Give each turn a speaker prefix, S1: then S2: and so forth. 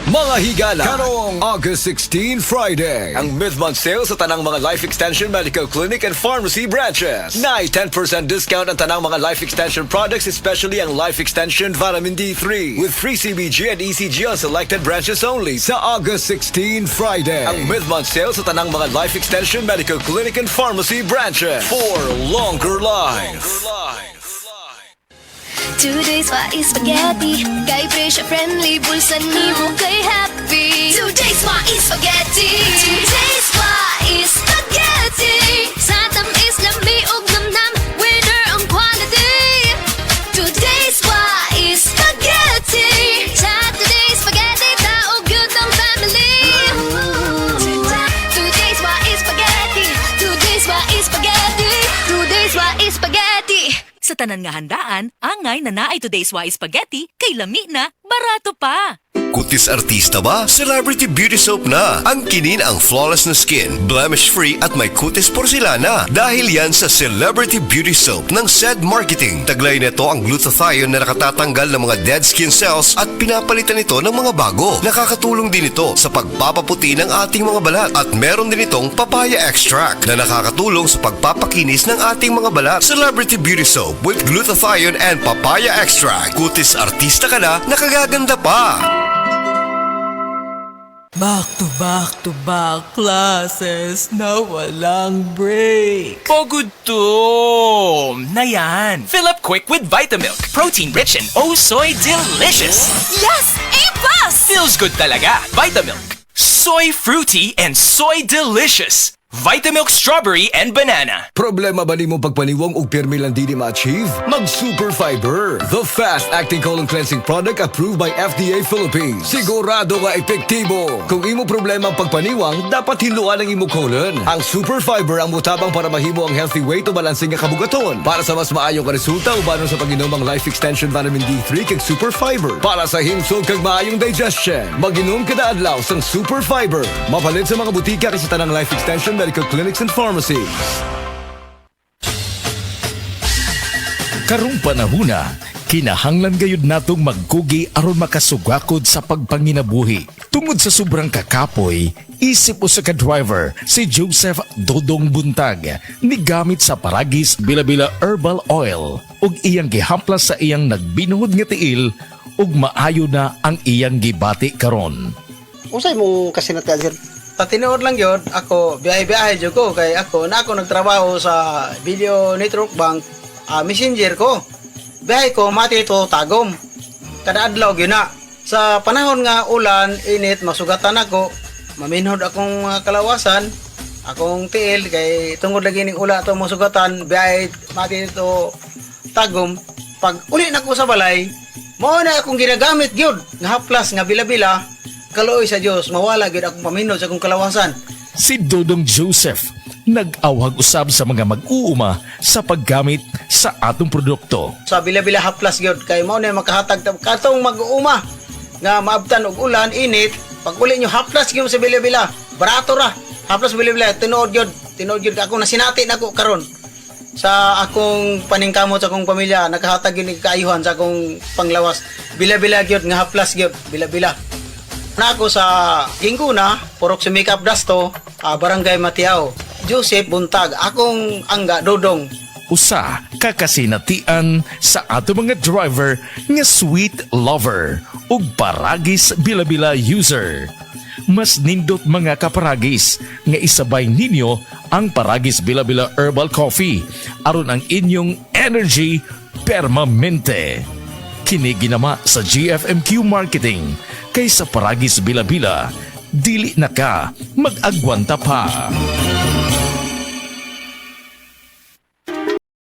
S1: Mga higala, karong August 16, Friday. Ang mid-month sale sa tanang mga Life Extension Medical Clinic and Pharmacy branches. Na 10% discount ang tanang mga Life Extension products, especially ang Life Extension Vitamin D3 with free CBG and ECG on selected branches only sa August 16, Friday. Ang mid-month sale sa tanang mga Life Extension Medical Clinic and Pharmacy branches for longer life.
S2: Today's Why is Spaghetti. Kay pressure friendly, bulsa ni mo kay happy. Today's Why is Spaghetti. Today's Why is Spaghetti. Sa tamis lami og namnam, winner ang quality. Today's Why is Spaghetti. Sa today's spaghetti, taog yun ang family. Today's Why is Spaghetti. Today's Why is Spaghetti. Today's Why is Spaghetti.
S3: Sa tanan nga handaan, angay na naay Today's Why Spaghetti, kay lami na, barato pa.
S4: Kutis artista ba? Celebrity Beauty Soap na. Ang kinin ang flawless na skin, blemish-free at may kutis porcelana. Dahil yan sa Celebrity Beauty Soap ng SED Marketing. Taglay nito ang glutathione na nakatatanggal ng mga dead skin cells at pinapalitan ito ng mga bago. Nakakatulong din ito sa pagpapaputi ng ating mga balat. At meron din itong papaya extract na nakakatulong sa pagpapakinis ng ating mga balat. Celebrity Beauty Soap with glutathione and papaya extract. Kutis artista ka na, nakagaganda pa.
S5: Back to back classes na walang break.
S6: Pagod to! Na yan! Fill up quick with Vitamilk. Protein-rich and oh soy delicious!
S3: Yes! A+!
S6: Feels good talaga! Vitamilk. Soy fruity and soy delicious. Vitamilk strawberry and banana.
S1: Problema ba ni mo pagpaniwang og pirmi lang di ma-achieve? Mag Super Fiber, the fast-acting colon cleansing product approved by FDA Philippines. Sigurado nga epektibo. Kung imo problema ang pagpaniwang, dapat hiluan ang imo colon. Ang Super Fiber ang mutabang para mahimo ang healthy weight o balansing nga kabugaton. Para sa mas maayong ka resulta, ubanon sa pag-inom ang Life Extension Vitamin D3 kag Super Fiber. Para sa himsog kag maayong digestion, mag-inom kada adlaw sang Super Fiber. Mapalit sa mga butika kasi tanang Life Extension Medical Clinics and Pharmacies.
S7: Karong panahuna, kinahanglan gayud natong magkugi aron makasugakod sa pagpanginabuhi. Tungod sa sobrang kakapoy, isip usa ka driver si Joseph Dodong Buntag nigamit sa Paragis Bila-Bila Herbal Oil ug iyang gihamplas sa iyang nagbinuhod nga tiil ug maayo na ang iyang gibati karon.
S8: Usay mo kasinatyan sir? Patinood lang yun, ako biyahe-biyahe dyan ko kay ako nagtrabaho sa Video Network Bank messenger ko. Biyahe ko mati ito tagom. Kada adlaw yun na. Sa panahon nga ulan, init, masugatan ako, maminhod akong kalawasan, akong tiil kay tungod lagi ning ula to masugatan, biyahe mati ito tagom. Pag uli na ko sa balay, mao na akong ginagamit gyud nga haplas nga bila-bila. Kaloy sa Diyos, mawala gid akong paminod sa akong kalawasan.
S7: Si Dodong Joseph nag-awag usab sa mga mag-uuma sa paggamit sa atong produkto.
S8: Sa bila-bila haplas gyud kay mao na makahatag katong mag-uuma nga maabtan og ulan, init, pag uli nyo haplas gyud sa bila-bila, barato ra. Haplas bila-bila tinuod gyud ako nasinati nako karon. Sa akong paningkamot sa akong pamilya, nakahatag gyud kaayuhan sa akong panglawas. Bila-bila gyud nga haplas gyud, bila-bila. Na ako sa Ginguna, Purok Sumikap Dasto, Barangay Matiao. Joseph Buntag, akong angga Dodong.
S7: Usa kakasinatian sa ato mga driver nga sweet lover ug Paragis Bila-Bila user. Mas nindot mga kaparagis nga isabay ninyo ang Paragis Bila-Bila Herbal Coffee aron ang inyong energy permanente. Kini ginama sa GFMQ Marketing kaysa Paragis Bila-Bila, dili na ka mag-agwanta pa.